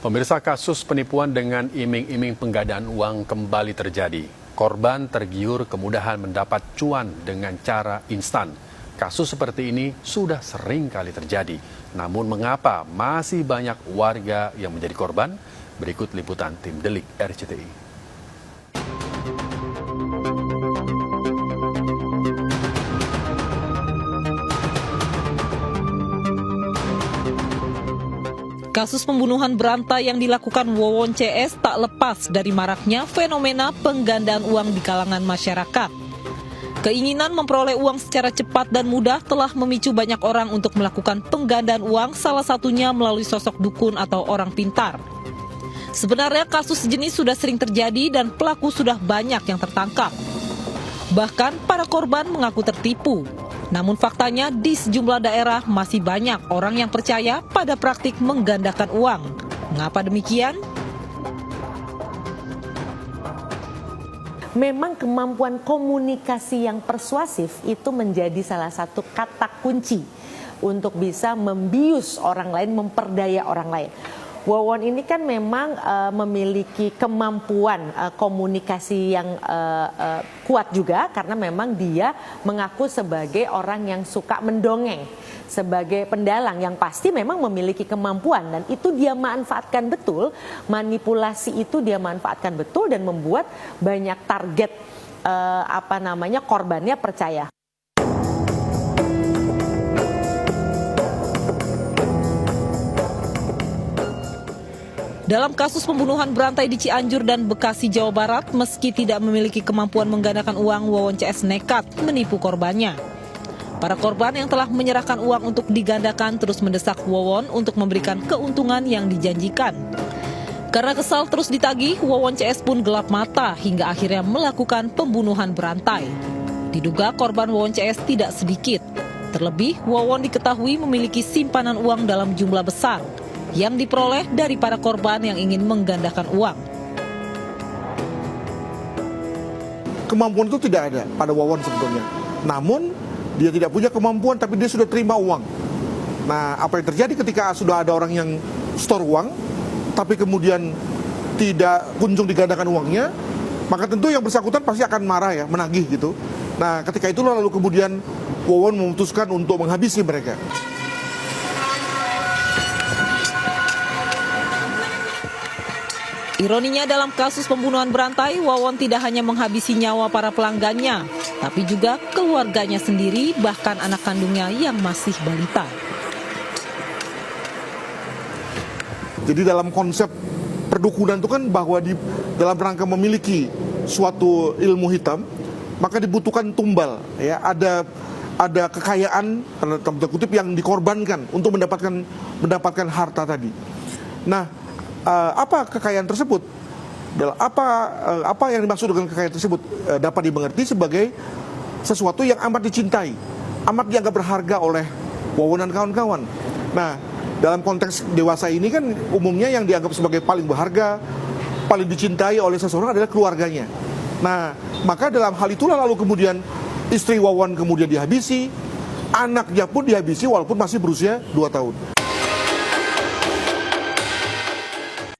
Pemirsa, kasus penipuan dengan iming-iming penggandaan uang kembali terjadi. Korban tergiur kemudahan mendapat cuan dengan cara instan. Kasus seperti ini sudah sering kali terjadi. Namun mengapa masih banyak warga yang menjadi korban? Berikut liputan tim Delik RCTI. Kasus pembunuhan berantai yang dilakukan Wawon CS tak lepas dari maraknya fenomena penggandaan uang di kalangan masyarakat. Keinginan memperoleh uang secara cepat dan mudah telah memicu banyak orang untuk melakukan penggandaan uang, salah satunya melalui sosok dukun atau orang pintar. Sebenarnya kasus sejenis sudah sering terjadi dan pelaku sudah banyak yang tertangkap. Bahkan para korban mengaku tertipu. Namun faktanya di sejumlah daerah masih banyak orang yang percaya pada praktik menggandakan uang. Mengapa demikian? Memang kemampuan komunikasi yang persuasif itu menjadi salah satu kata kunci untuk bisa membius orang lain, memperdaya orang lain. Wawon ini kan memang memiliki kemampuan komunikasi yang kuat juga, karena memang dia mengaku sebagai orang yang suka mendongeng, sebagai pendalang yang pasti memang memiliki kemampuan, dan itu dia manfaatkan betul, manipulasi itu dia manfaatkan betul dan membuat banyak target korbannya percaya. Dalam kasus pembunuhan berantai di Cianjur dan Bekasi, Jawa Barat, meski tidak memiliki kemampuan menggandakan uang, Wawon CS nekat menipu korbannya. Para korban yang telah menyerahkan uang untuk digandakan terus mendesak Wawon untuk memberikan keuntungan yang dijanjikan. Karena kesal terus ditagih, Wawon CS pun gelap mata hingga akhirnya melakukan pembunuhan berantai. Diduga korban Wawon CS tidak sedikit. Terlebih, Wawon diketahui memiliki simpanan uang dalam jumlah besar yang diperoleh dari para korban yang ingin menggandakan uang. Kemampuan itu tidak ada pada Wawon sebetulnya. Namun dia tidak punya kemampuan, tapi dia sudah terima uang. Nah, apa yang terjadi ketika sudah ada orang yang store uang, tapi kemudian tidak kunjung digandakan uangnya, maka tentu yang bersangkutan pasti akan marah ya, menagih gitu. Nah, ketika itulah lalu kemudian Wawon memutuskan untuk menghabisi mereka. Ironinya dalam kasus pembunuhan berantai, Wawon tidak hanya menghabisi nyawa para pelanggannya, tapi juga keluarganya sendiri, bahkan anak kandungnya yang masih balita. Jadi dalam konsep perdukunan itu kan bahwa dalam rangka memiliki suatu ilmu hitam, maka dibutuhkan tumbal, ya, ada kekayaan tanda kutip yang dikorbankan untuk mendapatkan harta tadi. Nah, apa kekayaan tersebut? Apa yang dimaksud dengan kekayaan tersebut dapat dimengerti sebagai sesuatu yang amat dicintai, amat dianggap berharga oleh Wawon dan kawan-kawan. Nah, dalam konteks dewasa ini kan umumnya yang dianggap sebagai paling berharga, paling dicintai oleh seseorang adalah keluarganya. Nah, maka dalam hal itulah lalu kemudian istri Wawon kemudian dihabisi, anaknya pun dihabisi walaupun masih berusia 2 tahun.